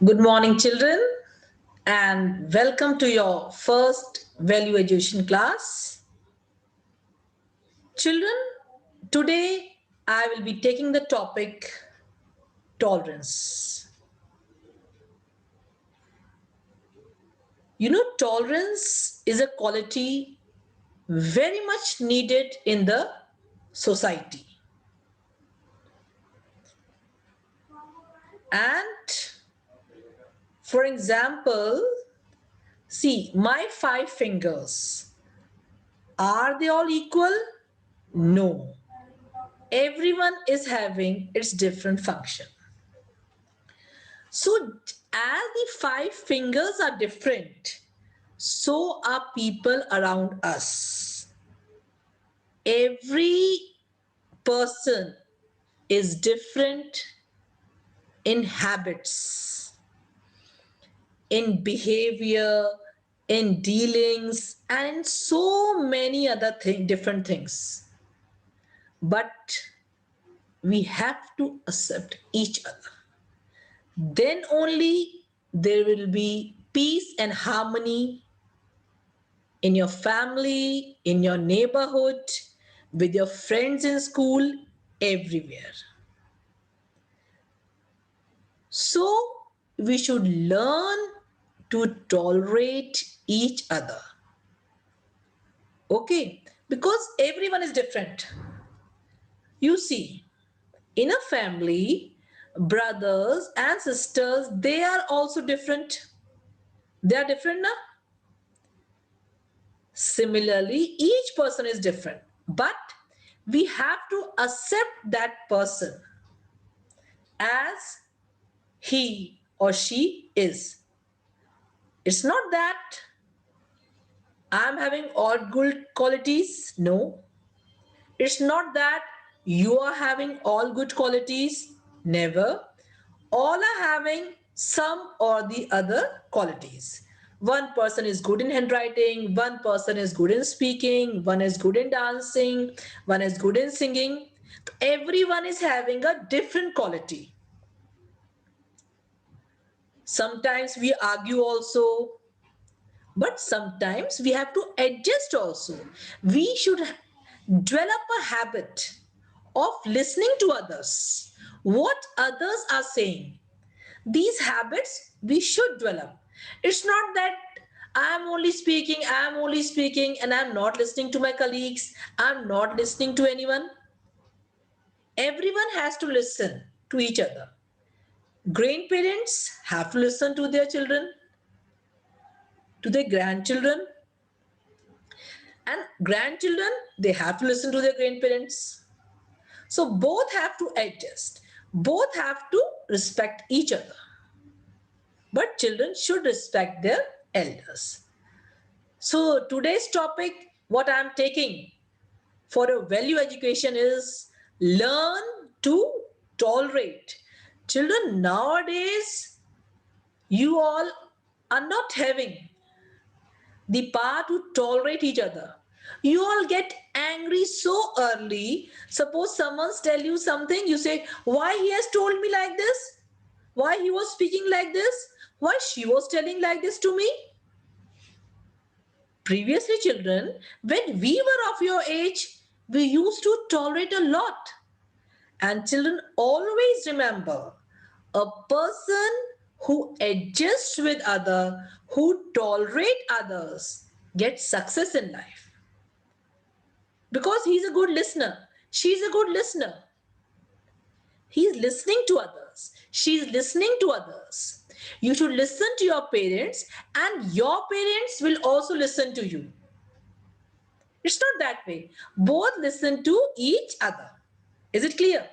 Good morning, children, and welcome to your first value education class. Children, today I will be taking the topic tolerance. Tolerance is a quality very much needed in the society. And for example, see my 5 fingers. Are they all equal? No. Everyone is having its different function. So as the 5 fingers are different, so are people around us. Every person is different in habits, in behavior, in dealings, and in so many other different things. But we have to accept each other. Then only there will be peace and harmony in your family, in your neighborhood, with your friends in school, everywhere. So we should learn to tolerate each other. Okay, because everyone is different. You see, in a family, brothers and sisters, they are also different. They are different now. Similarly, each person is different, but we have to accept that person as he or she is. It's not that I'm having all good qualities. No. It's not that you are having all good qualities. Never. All are having some or the other qualities. One person is good in handwriting, one person is good in speaking, one is good in dancing, one is good in singing. Everyone is having a different quality. Sometimes we argue also, but sometimes we have to adjust also. We should develop a habit of listening to others, what others are saying. These habits we should develop. It's not that I'm only speaking, and I'm not listening to my colleagues, I'm not listening to anyone. Everyone has to listen to each other. Grandparents have to listen to their children, to their grandchildren, and grandchildren, they have to listen to their grandparents. So both have to adjust, both have to respect each other. But children should respect their elders. So today's topic, what I'm taking for a value education is learn to tolerate. Children nowadays, you all are not having the power to tolerate each other. You all get angry so early. Suppose someone's tell you something, you say, why he has told me like this? Why he was speaking like this? Why she was telling like this to me? Previously, children, when we were of your age, we used to tolerate a lot. And children always remember a person who adjusts with other, who tolerate others, gets success in life. Because he's a good listener. She's a good listener. He's listening to others. She's listening to others. You should listen to your parents, and your parents will also listen to you. It's not that way. Both listen to each other. Is it clear?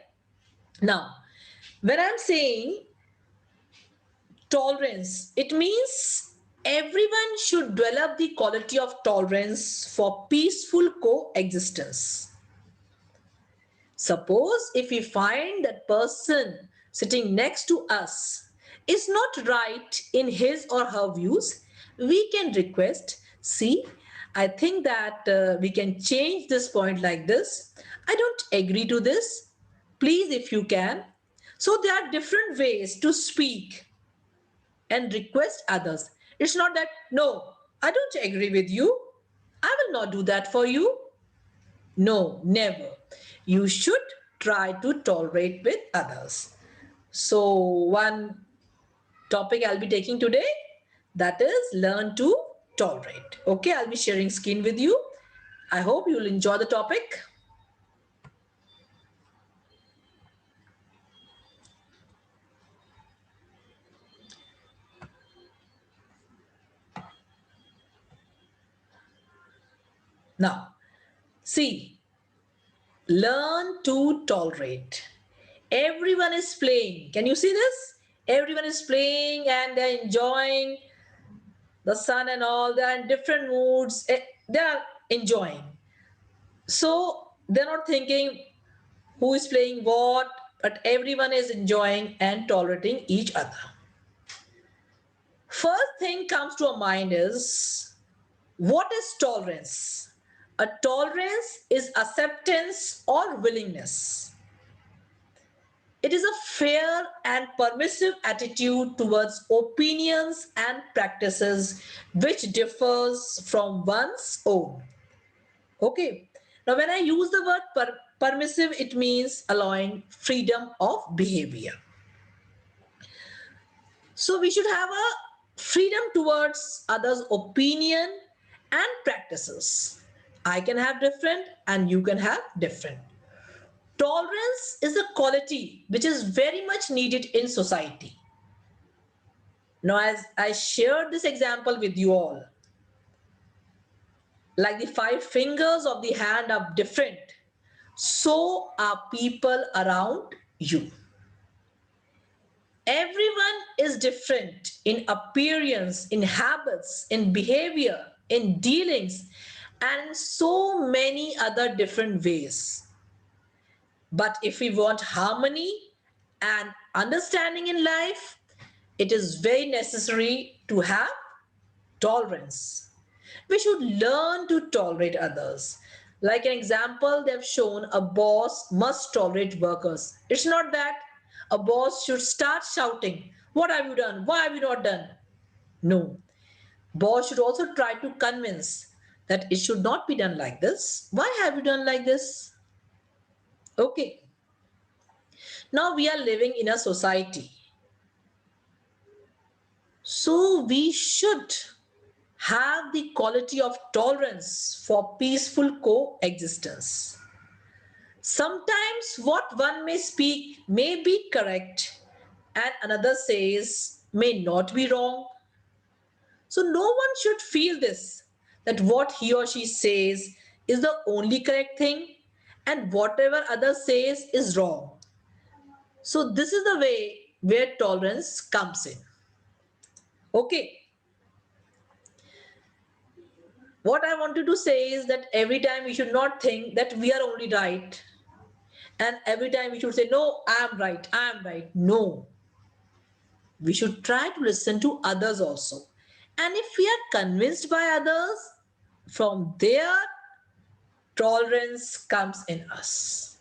Now, when I'm saying tolerance, it means everyone should develop the quality of tolerance for peaceful coexistence. Suppose if we find that person sitting next to us is not right in his or her views, we can request, see, I think that we can change this point like this. I don't agree to this. Please, if you can. So there are different ways to speak. and request others. It's not that, no, I don't agree with you. I will not do that for you. No, never. You should try to tolerate with others. So one topic I'll be taking today, that is learn to tolerate. Okay, I'll be sharing screen with you. I hope you'll enjoy the topic. Now, see, learn to tolerate. Everyone is playing. Can you see this? Everyone is playing and they're enjoying the sun and all. They're in different moods. They are enjoying. So they're not thinking who is playing what, but everyone is enjoying and tolerating each other. First thing comes to our mind is, what is tolerance? A tolerance is acceptance or willingness. It is a fair and permissive attitude towards opinions and practices which differs from one's own. Okay. Now, when I use the word permissive, it means allowing freedom of behavior. So we should have a freedom towards others' opinion and practices. I can have different and you can have different. Tolerance is a quality which is very much needed in society. Now, as I shared this example with you all, like the 5 fingers of the hand are different, so are people around you. Everyone is different in appearance, in habits, in behavior, in dealings, and in so many other different ways. But if we want harmony and understanding in life, it is very necessary to have tolerance. We should learn to tolerate others. Like an example, they've shown a boss must tolerate workers. It's not that a boss should start shouting, "What have you done? Why have you not done?" No. Boss should also try to convince that it should not be done like this. Why have you done like this? Okay. Now we are living in a society. So we should have the quality of tolerance for peaceful coexistence. Sometimes what one may speak may be correct and another says may not be wrong. So no one should feel this, that what he or she says is the only correct thing and whatever other says is wrong. So this is the way where tolerance comes in. Okay. What I wanted to say is that every time we should not think that we are only right. And every time we should say, no, I am right, I am right. No. We should try to listen to others also. And if we are convinced by others, from their tolerance comes in us.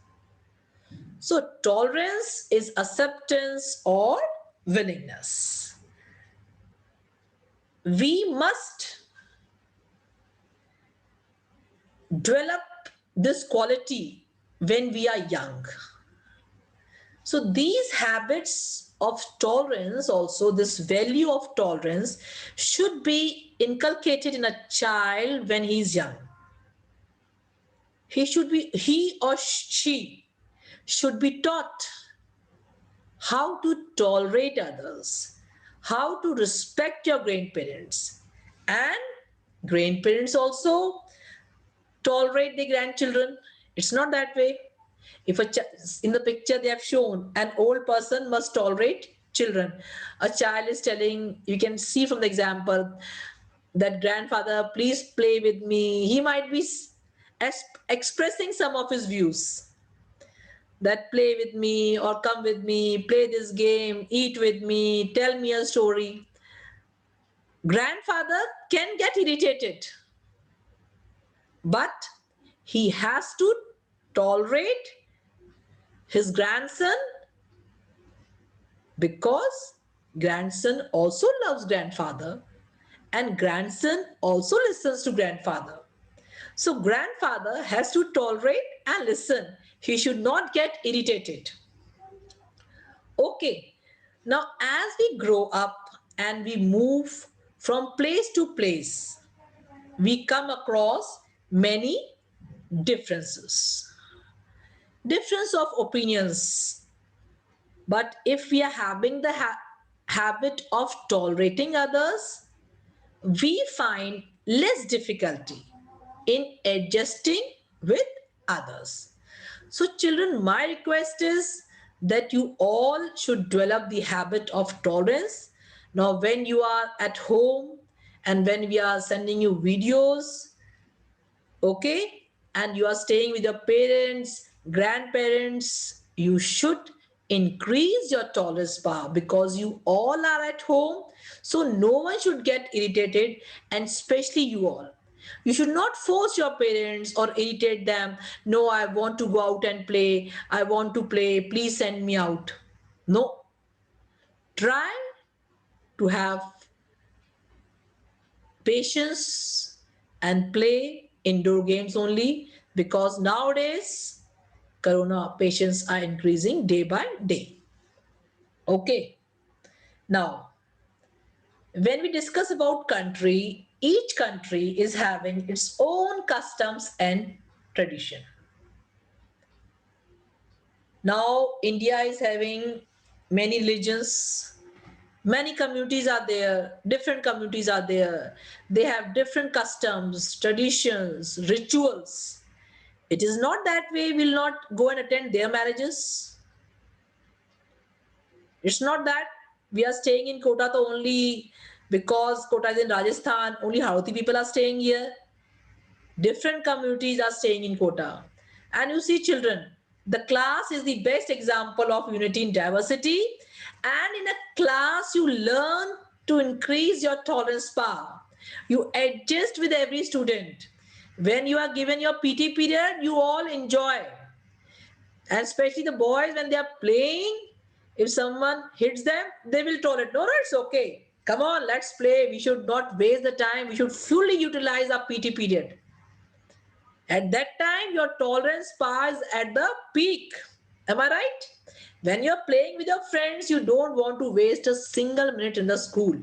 So tolerance is acceptance or willingness. We must develop this quality when we are young. So these habits of tolerance, also this value of tolerance, should be inculcated in a child when he is young. He or she should be taught how to tolerate others, how to respect your grandparents, and grandparents also tolerate their grandchildren. It's not that way. If in the picture they have shown, an old person must tolerate children. A child is telling, you can see from the example, that grandfather, please play with me. He might be expressing some of his views, that play with me or come with me, play this game, eat with me, tell me a story. Grandfather can get irritated, but he has to tolerate his grandson because grandson also loves grandfather, and grandson also listens to grandfather. So grandfather has to tolerate and listen. He should not get irritated. Okay, now as we grow up and we move from place to place, we come across many differences, difference of opinions. But if we are having the habit of tolerating others, we find less difficulty in adjusting with others. So children, my request is that you all should develop the habit of tolerance. Now when you are at home and when we are sending you videos, okay, and you are staying with your parents, grandparents, you should increase your tolerance power because you all are at home. So no one should get irritated, and especially you all. You should not force your parents or irritate them. No, I want to go out and play. I want to play. Please send me out. No. Try to have patience and play indoor games only, because nowadays corona patients are increasing day by day. Okay, now when we discuss about country, each country is having its own customs and tradition. Now India is having many religions, many communities are there, different communities are there. They have different customs, traditions, rituals. It is not that way we'll not go and attend their marriages. It's not that we are staying in Kota to only because Kota is in Rajasthan, only Hauti people are staying here. Different communities are staying in Kota. And you see children, the class is the best example of unity in diversity. And in a class, you learn to increase your tolerance power. You adjust with every student. When you are given your PT period, you all enjoy. And especially the boys, when they are playing, if someone hits them, they will tolerate. No, no, it's okay. Come on, let's play. We should not waste the time. We should fully utilize our PT period. At that time, your tolerance power is at the peak. Am I right? When you're playing with your friends, you don't want to waste a single minute in the school.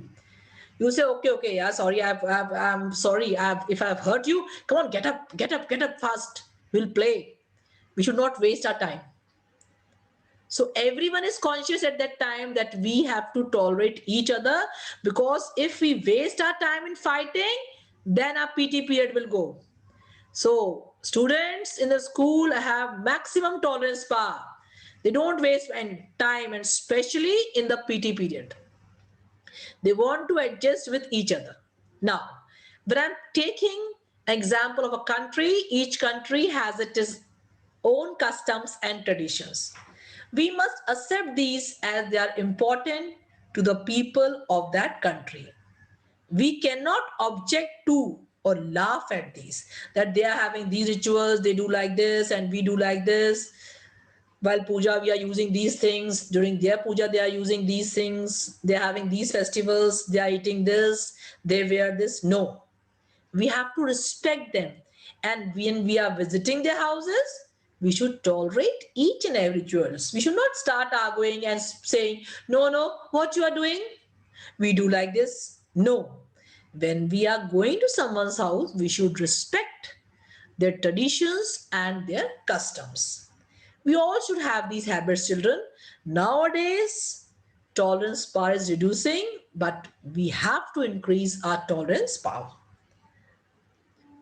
You say, okay, yeah, sorry, I'm sorry. If I've hurt you, come on, get up fast. We'll play. We should not waste our time. So everyone is conscious at that time that we have to tolerate each other, because if we waste our time in fighting, then our PT period will go. So students in the school have maximum tolerance power. They don't waste any time, and especially in the PT period. They want to adjust with each other. Now, when I'm taking an example of a country, each country has its own customs and traditions. We must accept these as they are important to the people of that country. We cannot object to or laugh at these, that they are having these rituals, they do like this and we do like this. While puja, we are using these things. During their puja, they are using these things. They are having these festivals. They are eating this. They wear this. No, we have to respect them. And when we are visiting their houses, we should tolerate each and every rituals. We should not start arguing and saying, no, no, what you are doing? We do like this. No. When we are going to someone's house, we should respect their traditions and their customs. We all should have these habits, children. Nowadays, tolerance power is reducing, but we have to increase our tolerance power.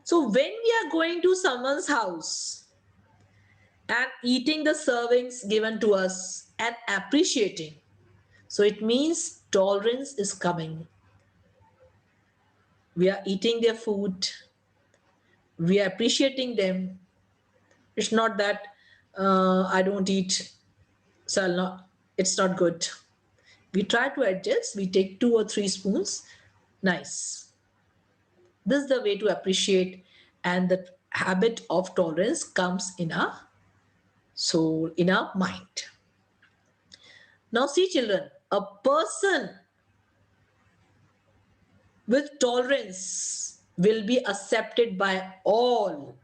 So when we are going to someone's house and eating the servings given to us and appreciating, so it means tolerance is coming. We are eating their food, we are appreciating them. It's not that I don't eat, so it's not good. We try to adjust, we take 2 or 3 spoons. Nice. This is the way to appreciate, and the habit of tolerance comes in our soul, in our mind. Now see children, a person with tolerance will be accepted by all.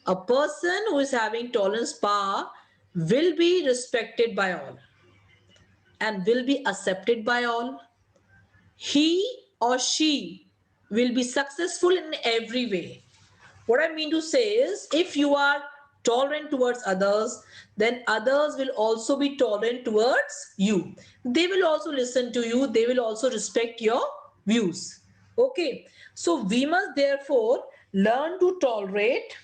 A person who is having tolerance power will be respected by all and will be accepted by all. He or she will be successful in every way. What I mean to say is, if you are tolerant towards others, then others will also be tolerant towards you. They will also listen to you. They will also respect your views. Okay. So we must therefore learn to tolerate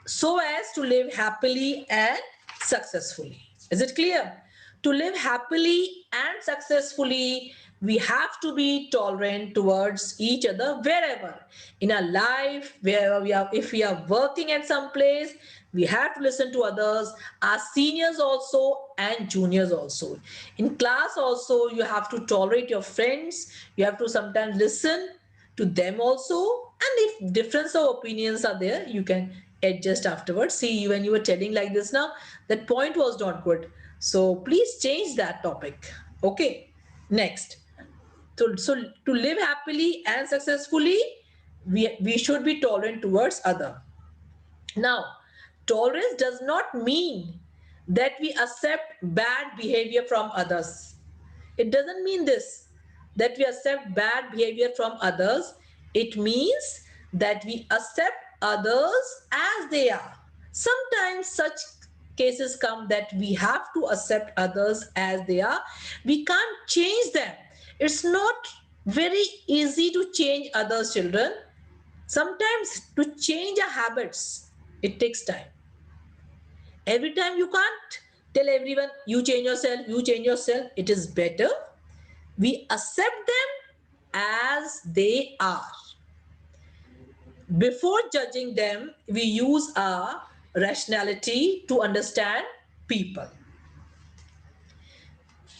so as to live happily and successfully. Is it clear? To live happily and successfully, we have to be tolerant towards each other wherever in our life, wherever we are. If we are working at some place, we have to listen to others, our seniors also and juniors also. In class also, you have to tolerate your friends. You have to sometimes listen to them also, and if difference of opinions are there, you can adjust afterwards. See, when you were telling like this now, that point was not good, so please change that topic. Okay, next. So to live happily and successfully, we should be tolerant towards other. Now, tolerance does not mean that we accept bad behavior from others. It doesn't mean this, that we accept bad behavior from others. It means that we accept others as they are. Sometimes such cases come that we have to accept others as they are. We can't change them. It's not very easy to change others, children. Sometimes to change our habits, it takes time. Every time you can't tell everyone, you change yourself, you change yourself. It is better we accept them as they are. Before judging them, we use our rationality to understand people.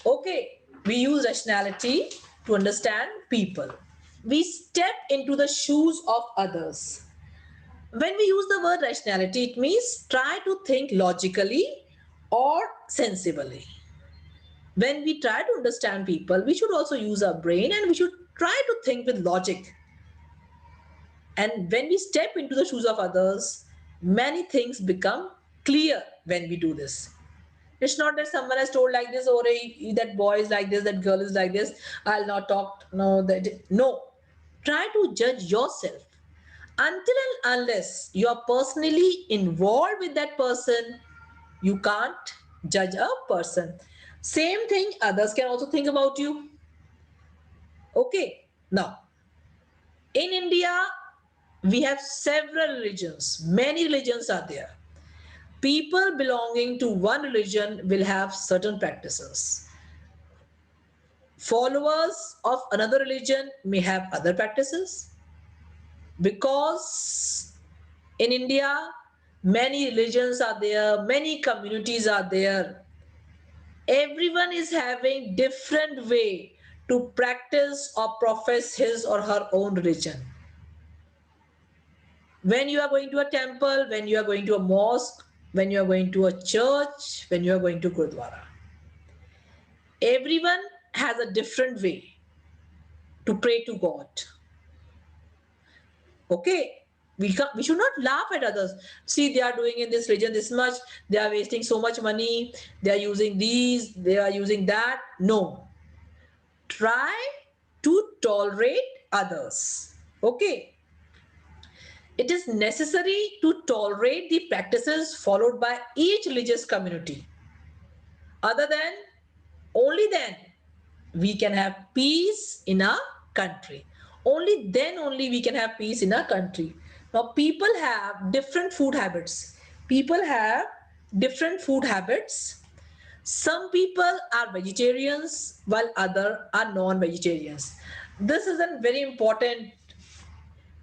Okay, we use rationality to understand people. We step into the shoes of others. When we use the word rationality, it means try to think logically or sensibly. When we try to understand people, we should also use our brain and we should try to think with logic. And when we step into the shoes of others, many things become clear when we do this. It's not that someone has told like this, or that boy is like this, that girl is like this, I'll not talk. No, no. Try to judge yourself. Until and unless you are personally involved with that person, you can't judge a person. Same thing, others can also think about you. Okay, now in India, we have several religions, many religions are there. People belonging to one religion will have certain practices. Followers of another religion may have other practices, because in India, many religions are there, many communities are there. Everyone is having different way to practice or profess his or her own religion. When you are going to a temple, when you are going to a mosque, when you are going to a church, when you are going to Gurdwara, everyone has a different way to pray to God. Okay, we should not laugh at others. See, they are doing in this religion this much, they are wasting so much money, they are using these, they are using that. No, try to tolerate others. Okay, it is necessary to tolerate the practices followed by each religious community. Other than, only then we can have peace in our country. Only then only we can have peace in our country. Now people have different food habits. People have different food habits. Some people are vegetarians while others are non-vegetarians. This is a very important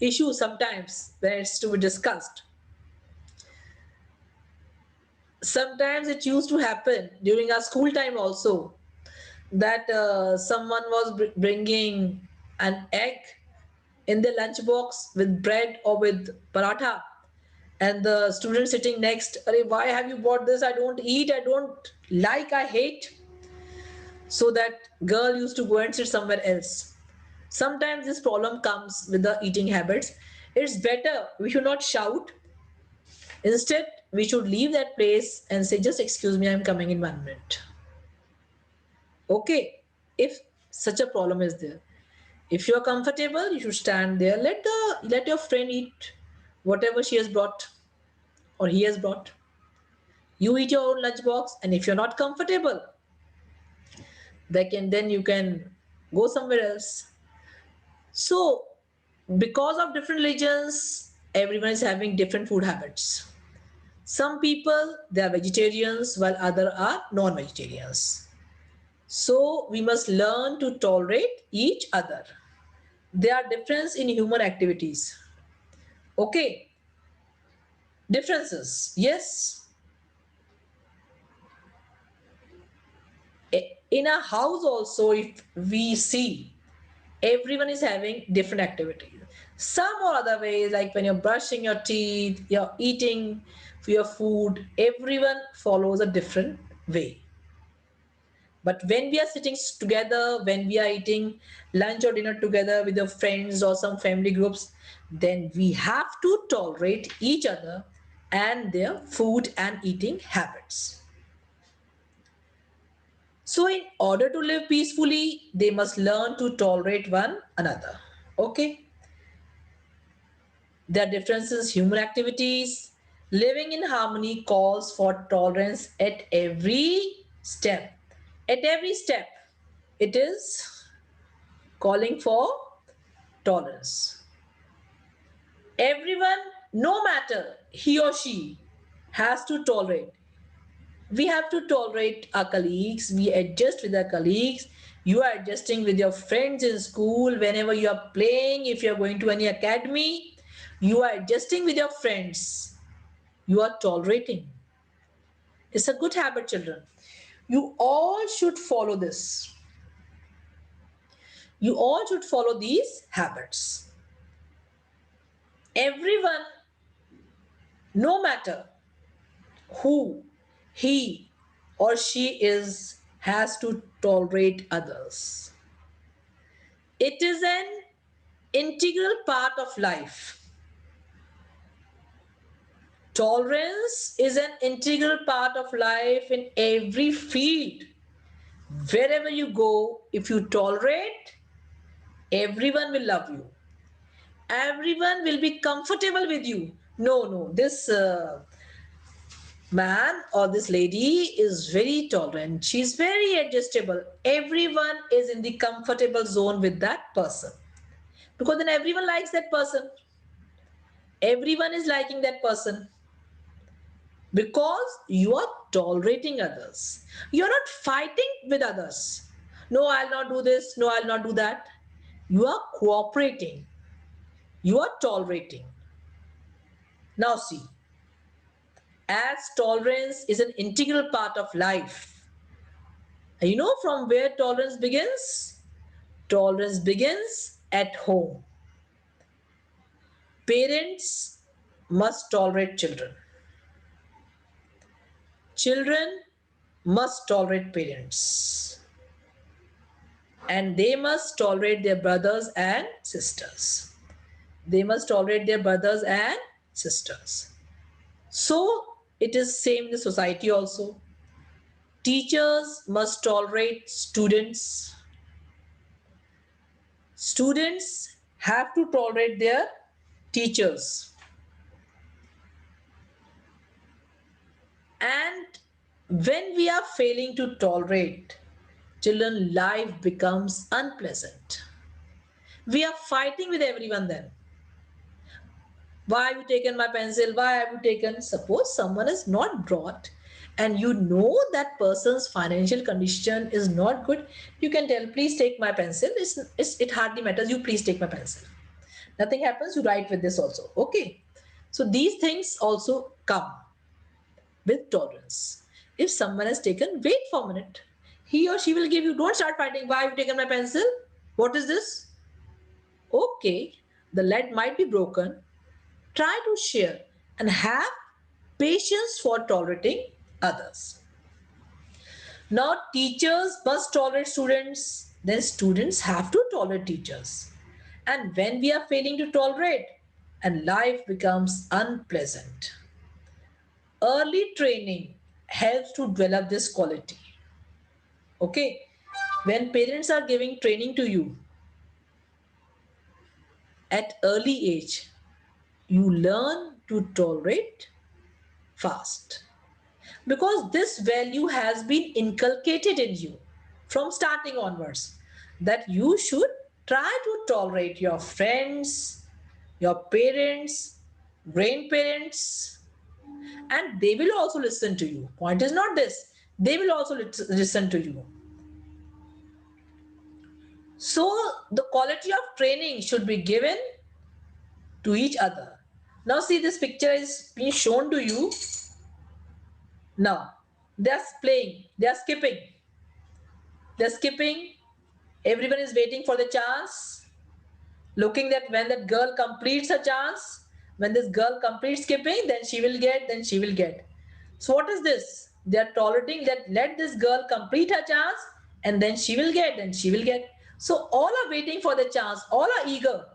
issue sometimes when it's to be discussed. Sometimes it used to happen during our school time also, that someone was bringing an egg in the lunchbox with bread or with paratha, and the student sitting next, why have you bought this? I don't eat, I don't like, I hate. so that girl used to go and sit somewhere else. Sometimes this problem comes with the eating habits. It's better we should not shout. Instead, we should leave that place and say, just excuse me, I'm coming in 1 minute. Okay, if such a problem is there. If you're comfortable, you should stand there. Let your friend eat whatever she has brought or he has brought. You eat your own lunchbox, and if you're not comfortable, then you can go somewhere else. So, because of different religions, everyone is having different food habits. Some people they are vegetarians while other are non-vegetarians. So we must learn to tolerate each other. There are difference in human activities. Okay, differences. Yes. In a house also, if we see everyone is having different activities. Some or other ways, like when you're brushing your teeth, you're eating your food, everyone follows a different way. But when we are sitting together, when we are eating lunch or dinner together with your friends or some family groups, then we have to tolerate each other and their food and eating habits. So, in order to live peacefully, they must learn to tolerate one another. Okay? There are differences, human activities. Living in harmony calls for tolerance at every step. At every step, it is calling for tolerance. Everyone, no matter he or she, has to tolerate. We have to tolerate our colleagues. We adjust with our colleagues. You are adjusting with your friends in school. Whenever you are playing, if you are going to any academy, you are adjusting with your friends. You are tolerating. It's a good habit, children. You all should follow this. You all should follow these habits. Everyone, no matter who he or she is, has to tolerate others. It is an integral part of life. Tolerance is an integral part of life in every field. Wherever you go, if you tolerate, everyone will love you. Everyone will be comfortable with you. No, this man or this lady is very tolerant. She's very adjustable. Everyone is in the comfortable zone with that person because then everyone likes that person. Everyone is liking that person because you are tolerating others. You're not fighting with others. No, I'll not do this. No, I'll not do that. You are cooperating. You are tolerating. Now, see, as tolerance is an integral part of life, you know from where tolerance begins? Tolerance begins at home. Parents must tolerate children. Children must tolerate parents. And they must tolerate their brothers and sisters. They must tolerate their brothers and sisters. So it is same in the society also. Teachers must tolerate students. Students have to tolerate their teachers. And when we are failing to tolerate, children, life becomes unpleasant. We are fighting with everyone then. Why have you taken my pencil? Why have you taken? Suppose someone is not brought and you know that person's financial condition is not good, you can tell, please take my pencil. It hardly matters. You please take my pencil. Nothing happens. You write with this also. Okay. So these things also come with tolerance. If someone has taken, wait for a minute. He or she will give you, don't start fighting. Why have you taken my pencil? What is this? Okay, the lead might be broken. Try to share and have patience for tolerating others. Now teachers must tolerate students, then students have to tolerate teachers. And when we are failing to tolerate, and life becomes unpleasant. Early training helps to develop this quality. Okay, when parents are giving training to you at early age, you learn to tolerate fast, because this value has been inculcated in you from starting onwards, that you should try to tolerate your friends, your parents, grandparents, and they will also listen to you. Point is not this, they will also listen to you. So the quality of training should be given to each other. Now see, this picture is being shown to you. Now they are playing, they are skipping, they're skipping. Everyone is waiting for the chance, looking that when that girl completes her chance, when this girl completes skipping, then she will get, then she will get. So what is this? They are tolerating that, let this girl complete her chance and then she will get, then she will get. So all are waiting for the chance, all are eager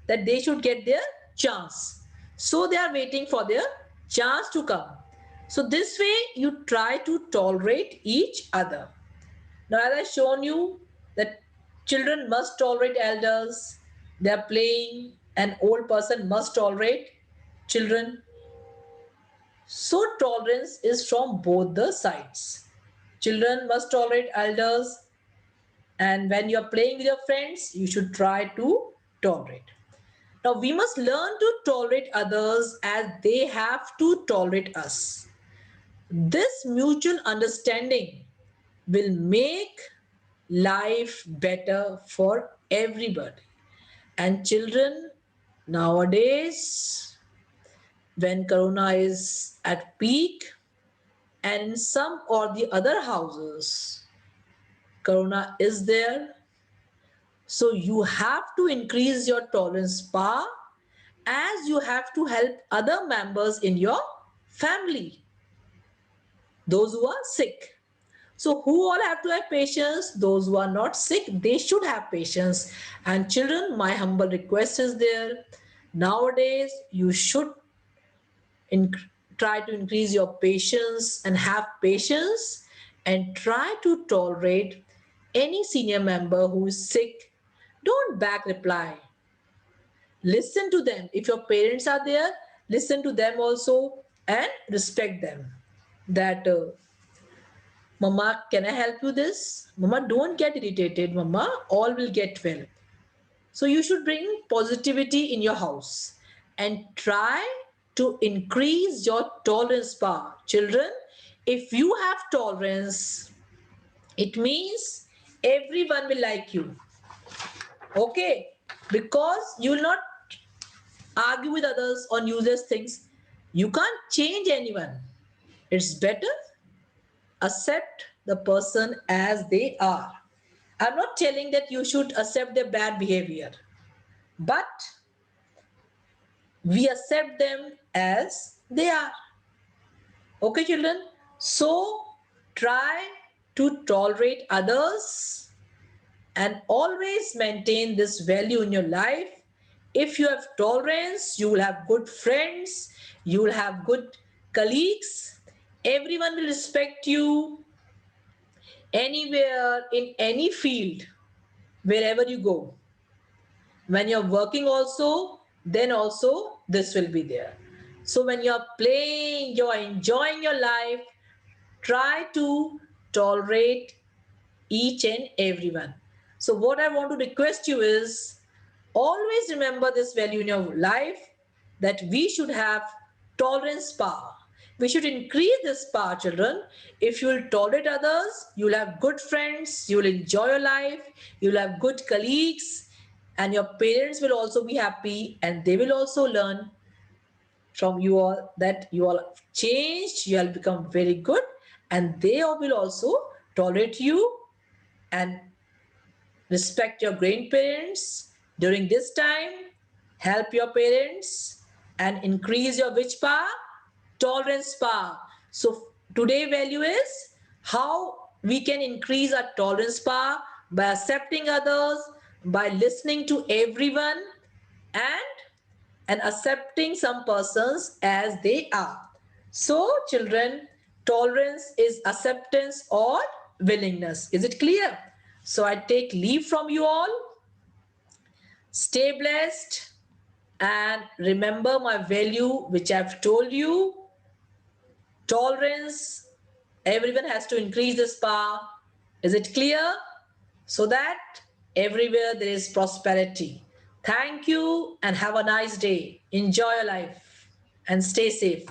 that they should get their chance. So they are waiting for their chance to come. So this way you try to tolerate each other. Now, as I shown you that children must tolerate elders, they are playing, an old person must tolerate children. So tolerance is from both the sides. Children must tolerate elders, and when you are playing with your friends, you should try to tolerate. Now we must learn to tolerate others as they have to tolerate us. This mutual understanding will make life better for everybody. And children, nowadays, when corona is at peak, and in some or the other houses corona is there, so you have to increase your tolerance power, as you have to help other members in your family, those who are sick. So who all have to have patience? Those who are not sick, they should have patience. And children, my humble request is there. Nowadays, you should try to increase your patience and have patience, and try to tolerate any senior member who is sick. Don't back reply. Listen to them. If your parents are there, listen to them also and respect them. That Mama, can I help you this? Mama, don't get irritated. Mama, all will get well. So you should bring positivity in your house and try to increase your tolerance power. Children, if you have tolerance, it means everyone will like you. Okay? Because you will not argue with others on useless things. You can't change anyone. It's better accept the person as they are. I'm not telling that you should accept their bad behavior, but we accept them as they are. Okay, children? So try to tolerate others and always maintain this value in your life. If you have tolerance, you will have good friends, you will have good colleagues, everyone will respect you anywhere, in any field, wherever you go. When you're working also, then also this will be there. So when you're playing, you're enjoying your life, try to tolerate each and everyone. So what I want to request you is, always remember this value in your life, that we should have tolerance power. We should increase this power, children. If you will tolerate others, you will have good friends, you will enjoy your life, you will have good colleagues, and your parents will also be happy, and they will also learn from you all that you all have changed, you have become very good, and they all will also tolerate you and respect your grandparents during this time. Help your parents and increase your which power? Tolerance power. So today value is how we can increase our tolerance power by accepting others, by listening to everyone, and accepting some persons as they are. So, children, tolerance is acceptance or willingness. Is it clear? So, I take leave from you all. Stay blessed and remember my value, which I've told you. Tolerance, everyone has to increase this power. Is it clear? So that everywhere there is prosperity. Thank you and have a nice day. Enjoy your life and stay safe.